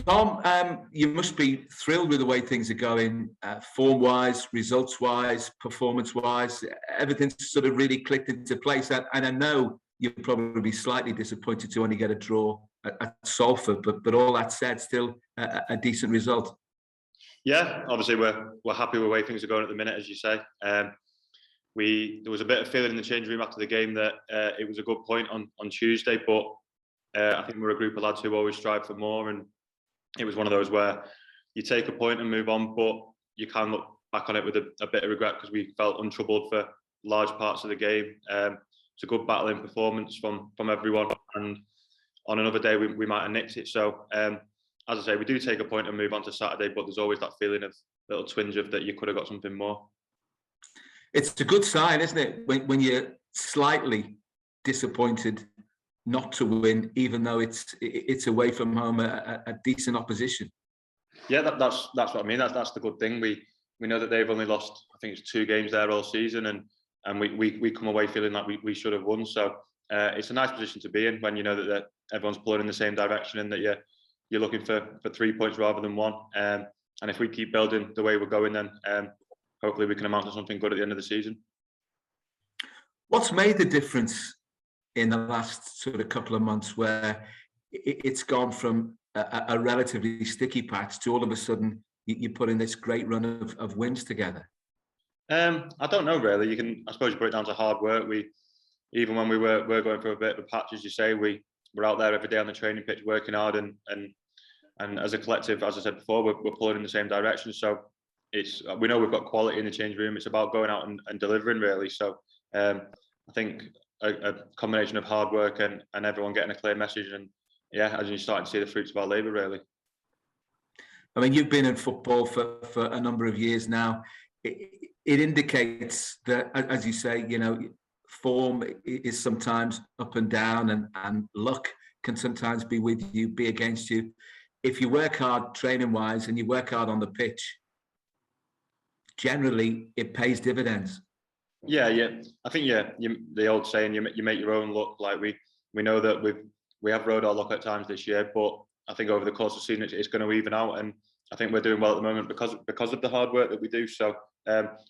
Tom, you must be thrilled with the way things are going, form-wise, results-wise, performance-wise. Everything's sort of really clicked into place. And I know you'll probably be slightly disappointed to only get a draw at Salford, but all that said, still a decent result. Yeah, obviously we're happy with the way things are going at the minute, as you say. There was a bit of feeling in the change room after the game that it was a good point on Tuesday, but I think we're a group of lads who always strive for more, and it was one of those where you take a point and move on, but you can look back on it with a bit of regret because we felt untroubled for large parts of the game. It's a good battling performance from everyone, and on another day we might have nicked it. So as I say, we do take a point and move on to Saturday, but there's always that feeling of little twinge of that you could have got something more. It's a good sign, isn't it, when you're slightly disappointed not to win, even though it's away from home, a decent opposition. Yeah, that's what I mean. That's the good thing. We know that they've only lost, I think it's 2 games there all season, and we come away feeling like we should have won. So it's a nice position to be in when you know that everyone's pulling in the same direction and that you're looking for 3 points rather than 1. And if we keep building the way we're going, then hopefully we can amount to something good at the end of the season. What's made the difference in the last sort of couple of months where it's gone from a relatively sticky patch to all of a sudden you put in this great run of wins together? I don't know really. I suppose you put it down to hard work. Even when we were going through a bit of a patch, as you say, we're out there every day on the training pitch working hard, and as a collective, as I said before, we're pulling in the same direction. So we know we've got quality in the change room. It's about going out and delivering really. So I think a combination of hard work and everyone getting a clear message, and as you're starting to see the fruits of our labour really. I mean, you've been in football for a number of years now. It indicates that, as you say, form is sometimes up and down, and luck can sometimes be with you, be against you. If you work hard training-wise and you work hard on the pitch, generally it pays dividends. Yeah. I think the old saying, you make your own luck. Like we know that we have rode our luck at times this year, but I think over the course of the season it's going to even out, and I think we're doing well at the moment because of the hard work that we do. So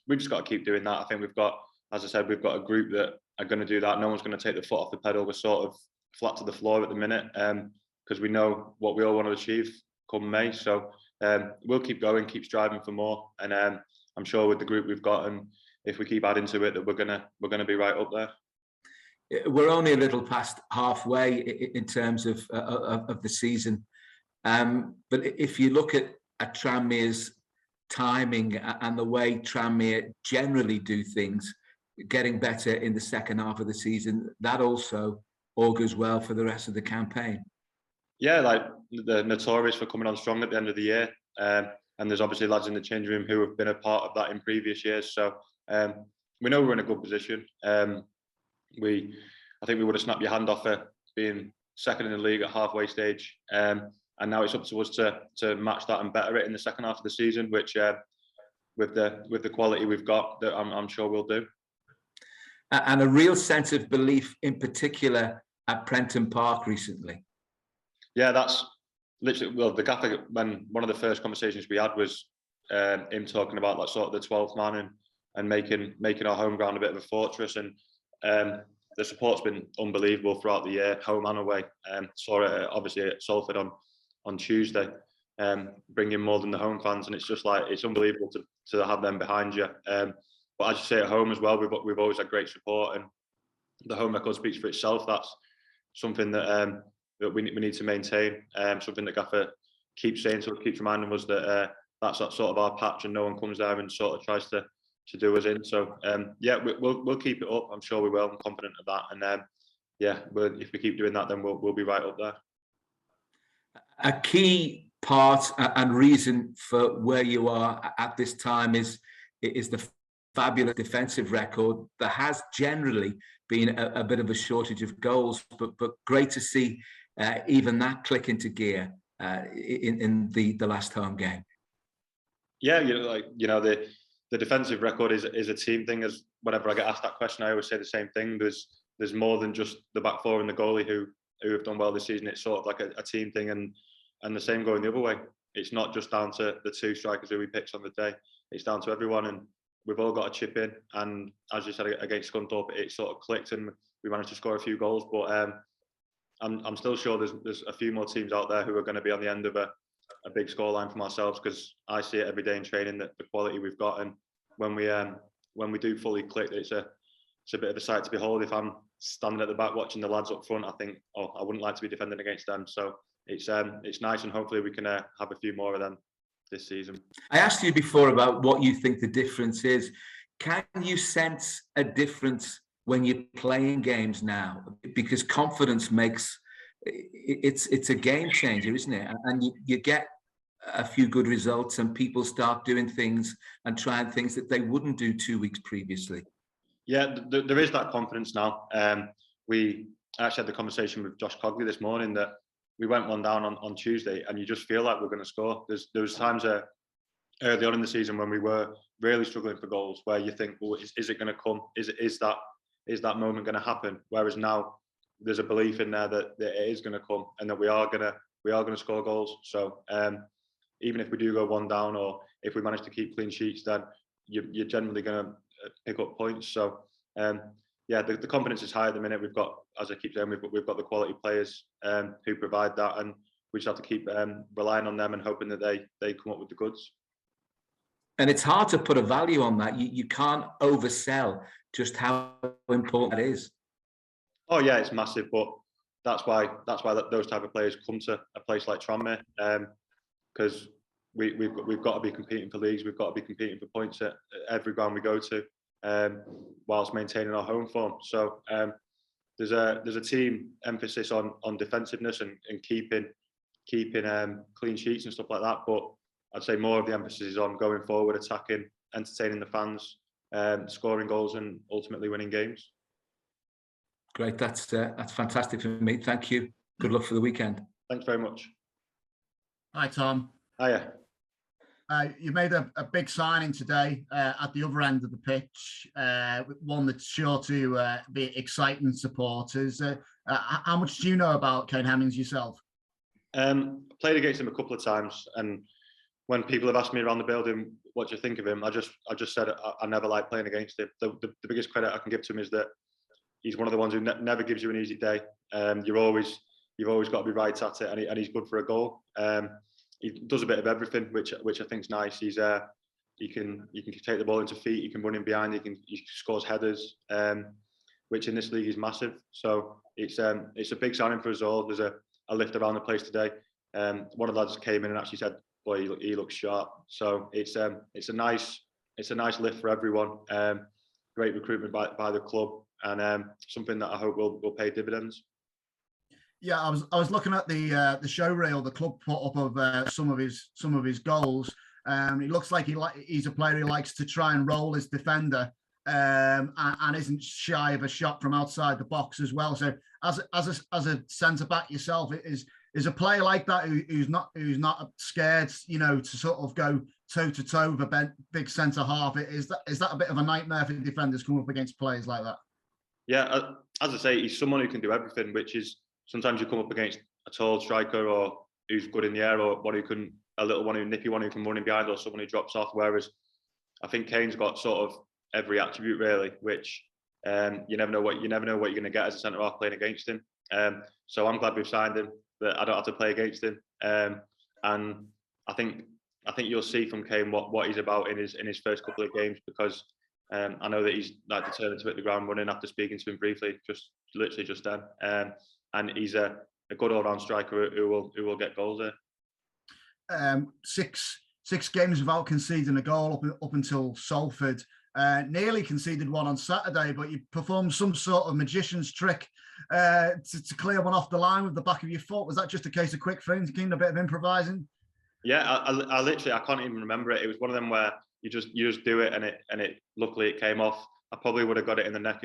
we've just got to keep doing that. I think we've got a group that are going to do that. No one's going to take the foot off the pedal. We're sort of flat to the floor at the minute because we know what we all want to achieve come May. So we'll keep going, keep striving for more, and I'm sure with the group we've got, and if we keep adding to it, that we're gonna be right up there. We're only a little past halfway in terms of the season, but if you look at Tranmere's timing and the way Tranmere generally do things, getting better in the second half of the season, that also augurs well for the rest of the campaign. Yeah, like they're notorious for coming on strong at the end of the year, and there's obviously lads in the change room who have been a part of that in previous years. So we know we're in a good position. I think we would have snapped your hand off for being second in the league at halfway stage, and now it's up to us to match that and better it in the second half of the season, which with the quality we've got, that I'm sure we'll do. And a real sense of belief, in particular at Prenton Park recently. Yeah, that's literally, well, the gaffer, when one of the first conversations we had was him talking about like sort of the 12th man and making our home ground a bit of a fortress, and the support's been unbelievable throughout the year, home and away. Saw it obviously at Salford on Tuesday, bringing more than the home fans, and it's just like, it's unbelievable to have them behind you. But as you say, at home as well, we've always had great support, and the home record speaks for itself. That's something that we need to maintain. Something that Gaffer keeps saying to us, keeps reminding us that that's sort of our patch, and no one comes there and sort of tries to do us in. So we'll keep it up. I'm sure we will. I'm confident of that. And if we keep doing that, then we'll be right up there. A key part and reason for where you are at this time is the fabulous defensive record. There has generally been a bit of a shortage of goals, but great to see even that click into gear in the last home game. Yeah, the defensive record is a team thing. As whenever I get asked that question, I always say the same thing. There's more than just the back four and the goalie who have done well this season. It's sort of like a team thing, and and the same going the other way. It's not just down to the two strikers who we picked on the day. It's down to everyone, and we've all got to chip in. And as you said against Scunthorpe, it sort of clicked, and we managed to score a few goals. But I'm still sure there's a few more teams out there who are going to be on the end of a big scoreline from ourselves, because I see it every day in training, that the quality we've got, and when we do fully click, it's a bit of a sight to behold. If I'm standing at the back watching the lads up front, I think, oh, I wouldn't like to be defending against them. So it's nice, and hopefully we can have a few more of them this season. I asked you before about what you think the difference is. Can you sense a difference when you're playing games now? Because confidence makes it's a game changer, isn't it? And you get a few good results, and people start doing things and trying things that they wouldn't do 2 weeks previously. Yeah, there is that confidence now. We actually had the conversation with Josh Cogley this morning that we went one down on Tuesday, and you just feel like we're going to score. There was times early on in the season when we were really struggling for goals, where you think, well, is it going to come? Is that moment going to happen? Whereas now there's a belief in there that it is going to come, and that we are going to score goals. So even if we do go one down, or if we manage to keep clean sheets, then you're generally going to pick up points. So yeah, the confidence is high at the minute. We've got, as I keep saying, we've got the quality players who provide that, and we just have to keep relying on them and hoping that they come up with the goods. And it's hard to put a value on that. You can't oversell just how important that is. Oh yeah, it's massive, but that's why those type of players come to a place like Tranmere, because we've got to be competing for leagues. We've got to be competing for points at every ground we go to, whilst maintaining our home form. So there's a team emphasis on defensiveness and keeping clean sheets and stuff like that. But I'd say more of the emphasis is on going forward, attacking, entertaining the fans, scoring goals, and ultimately winning games. Great, that's fantastic for me. Thank you. Good luck for the weekend. Thanks very much. Hi, Tom. Hiya. You made a big signing today at the other end of the pitch, one that's sure to be exciting supporters. How much do you know about Kane Hemmings yourself? Played against him a couple of times, and when people have asked me around the building, what do you think of him? I just said I never like playing against him. The biggest credit I can give to him is that he's one of the ones who never gives you an easy day. You've always got to be right at it, and he's good for a goal. He does a bit of everything, which I think is nice. He can take the ball into feet. He can run in behind. He scores headers, which in this league is massive. So it's a big signing for us all. There's a lift around the place today. One of the lads came in and actually said, "Boy, he looks sharp." So it's a nice lift for everyone. Great recruitment by the club, and something that I hope will pay dividends. Yeah, I was looking at the show reel the club put up of some of his goals. It looks like he's a player who likes to try and roll his defender, and isn't shy of a shot from outside the box as well. So as a centre back yourself, is a player like that who's not scared, to sort of go toe to toe with a big centre half. Is that a bit of a nightmare for defenders coming up against players like that? Yeah, as I say, he's someone who can do everything, which is sometimes you come up against a tall striker or who's good in the air, or a little one who nippy one who can run in behind, or someone who drops off. Whereas I think Kane's got sort of every attribute really, which you never know what you're going to get as a centre half playing against him. So I'm glad we've signed him, that I don't have to play against him. And I think you'll see from Kane what he's about in his first couple of games, because I know that he's determined to hit the ground running after speaking to him briefly, literally just then. And he's a good all-round striker who will get goals there. Six games without conceding a goal up until Salford. Nearly conceded one on Saturday, but you performed some sort of magician's trick to clear one off the line with the back of your foot. Was that just a case of quick thinking, a bit of improvising? Yeah, I literally can't even remember it. It was one of them where you just do it, and it luckily it came off. I probably would have got it in the neck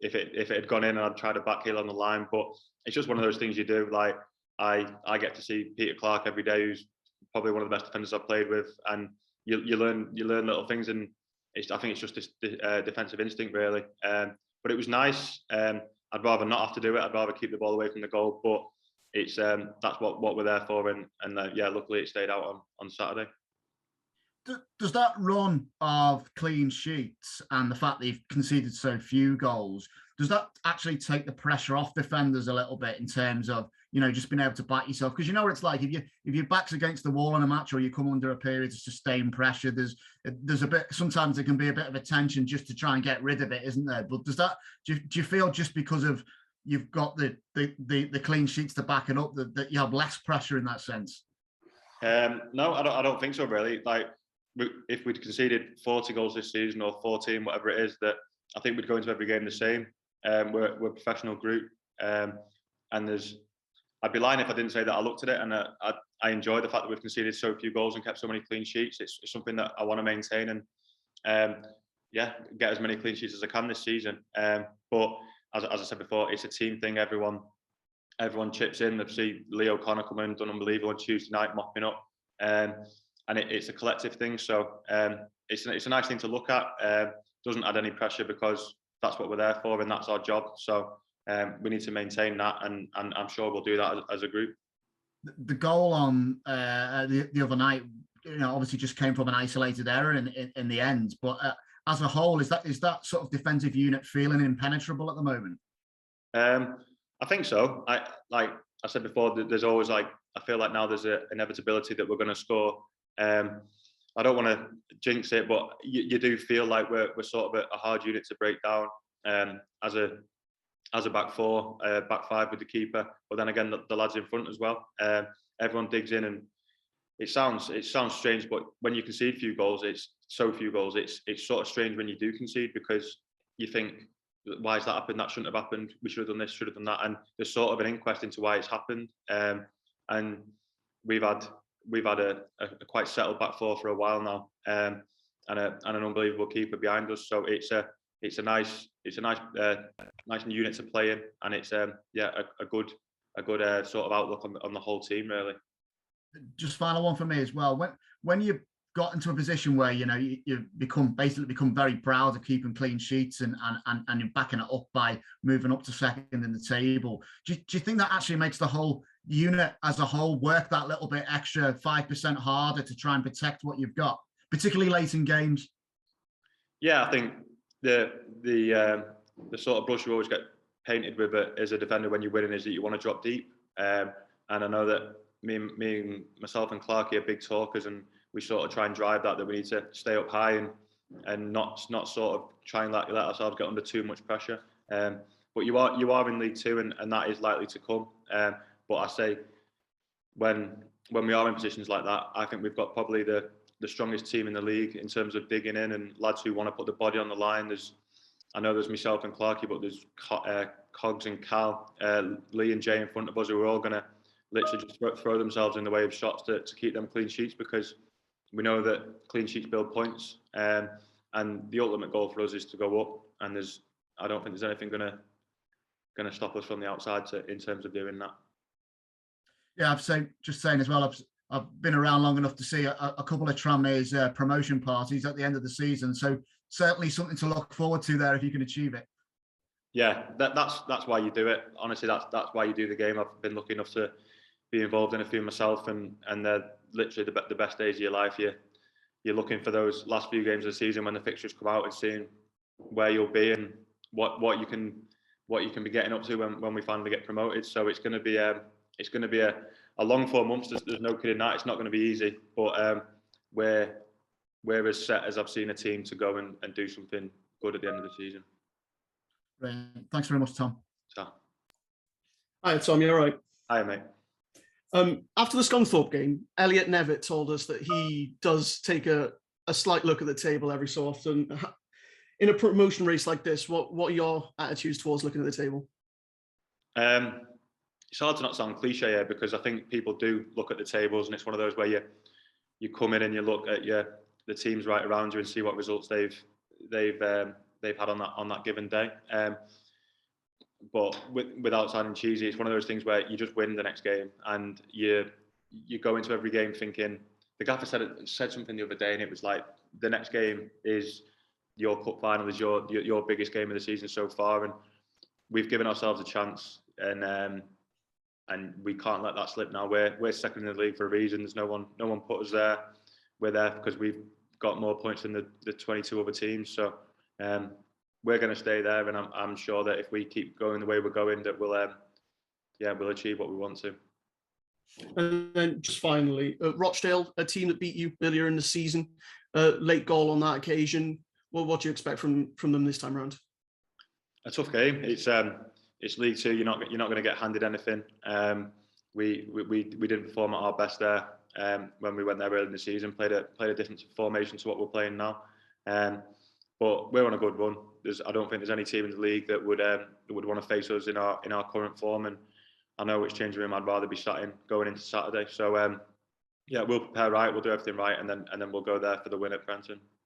if it had gone in and I'd tried a back heel on the line. But it's just one of those things you do. Like I get to see Peter Clark every day, who's probably one of the best defenders I've played with, and you learn little things, and I think it's just this defensive instinct really. But it was nice. I'd rather not have to do it. I'd rather keep the ball away from the goal. But it's that's what we're there for, and yeah, luckily it stayed out on Saturday. Does that run of clean sheets and the fact they've conceded so few goals, does that actually take the pressure off defenders a little bit in terms of, just being able to back yourself? Because what it's like, if your back's against the wall in a match, or you come under a period of sustained pressure, there's a bit, sometimes there can be a bit of a tension just to try and get rid of it, isn't there? But do you feel just because of you've got the clean sheets to back it up that you have less pressure in that sense? No, I don't think so, really. Like, if we'd conceded 40 goals this season, or 14, whatever it is, that I think we'd go into every game the same. We're a professional group, and I'd be lying if I didn't say that I looked at it, and I enjoy the fact that we've conceded so few goals and kept so many clean sheets. It's something that I want to maintain, and yeah, get as many clean sheets as I can this season. But as I said before, it's a team thing. Everyone chips in. Obviously, Leo Connor come in, done unbelievable on Tuesday night, mopping up. And it's a collective thing, so it's a nice thing to look at. Doesn't add any pressure, because that's what we're there for, and that's our job. So we need to maintain that, and I'm sure we'll do that as a group. The goal on the other night, obviously just came from an isolated error in the end. But as a whole, is that sort of defensive unit feeling impenetrable at the moment? I think so. Like I said before, there's always, I feel like now there's an inevitability that we're going to score. I don't want to jinx it, but you do feel like we're sort of a hard unit to break down, as a back four, back five with the keeper. But then again, the lads in front as well. Everyone digs in, and it sounds strange, but when you concede few goals, it's so few goals. It's sort of strange when you do concede, because you think, why has that happened? That shouldn't have happened. We should have done this, should have done that. And there's sort of an inquest into why it's happened. And we've had a quite settled back four for a while now, and an unbelievable keeper behind us. So it's a nice unit to play in, and it's a good sort of outlook on the whole team, really. Just final one for me as well. When you got into a position where you become very proud of keeping clean sheets and you're backing it up by moving up to second in the table, do you think that actually makes the whole unit as a whole work that little bit extra 5% harder to try and protect what you've got, particularly late in games? Yeah, I think the sort of brush you always get painted with as a defender when you're winning is that you want to drop deep, and I know that myself and Clarkey are big talkers, and we sort of try and drive that we need to stay up high and not sort of try and let ourselves get under too much pressure. But you are in League Two, and that is likely to come. But I say, when we are in positions like that, I think we've got probably the strongest team in the league in terms of digging in, and lads who want to put the body on the line. I know there's myself and Clarkey, but there's Cogs and Cal, Lee and Jay in front of us, who are all going to literally just throw themselves in the way of shots to keep them clean sheets, because we know that clean sheets build points, and the ultimate goal for us is to go up. And I don't think there's anything going to stop us from the outside in terms of doing that. Yeah, just saying as well, I've been around long enough to see a couple of Tranmere's promotion parties at the end of the season. So certainly something to look forward to there if you can achieve it. Yeah, that's why you do it. Honestly, that's why you do the game. I've been lucky enough to be involved in a few myself, and they're literally the best days of your life. You're looking for those last few games of the season when the fixtures come out, and seeing where you'll be and what you can be getting up to when we finally get promoted. So it's going to be a long 4 months. There's no kidding that. It's not going to be easy, but we're as set as I've seen a team to go and do something good at the end of the season. Right. Thanks very much, Tom. Hi, Tom. You all right? Hi, mate. After the Scunthorpe game, Elliot Nevitt told us that he does take a slight look at the table every so often. In a promotion race like this, what are your attitudes towards looking at the table? It's hard to not sound cliche here, because I think people do look at the tables, and it's one of those where you come in and you look at the teams right around you and see what results they've had on that given day. But without sounding cheesy, it's one of those things where you just win the next game, and you go into every game thinking. The gaffer said something the other day, and it was like, the next game is your cup final, is your biggest game of the season so far, and we've given ourselves a chance, and and we can't let that slip now. We're second in the league for a reason. There's no one put us there. We're there because we've got more points than the 22 other teams. So we're going to stay there, and I'm sure that if we keep going the way we're going, that we'll achieve what we want to. And then just finally, Rochdale, a team that beat you earlier in the season, late goal on that occasion. Well, what do you expect from them this time around? A tough game. It's League Two. You're not going to get handed anything. We didn't perform at our best there when we went there early in the season. Played a different formation to what we're playing now. But we're on a good run. I don't think there's any team in the league that would want to face us in our current form. And I know which changing room I'd rather be sat in going into Saturday. So we'll prepare right. We'll do everything right, and then we'll go there for the win at Prenton.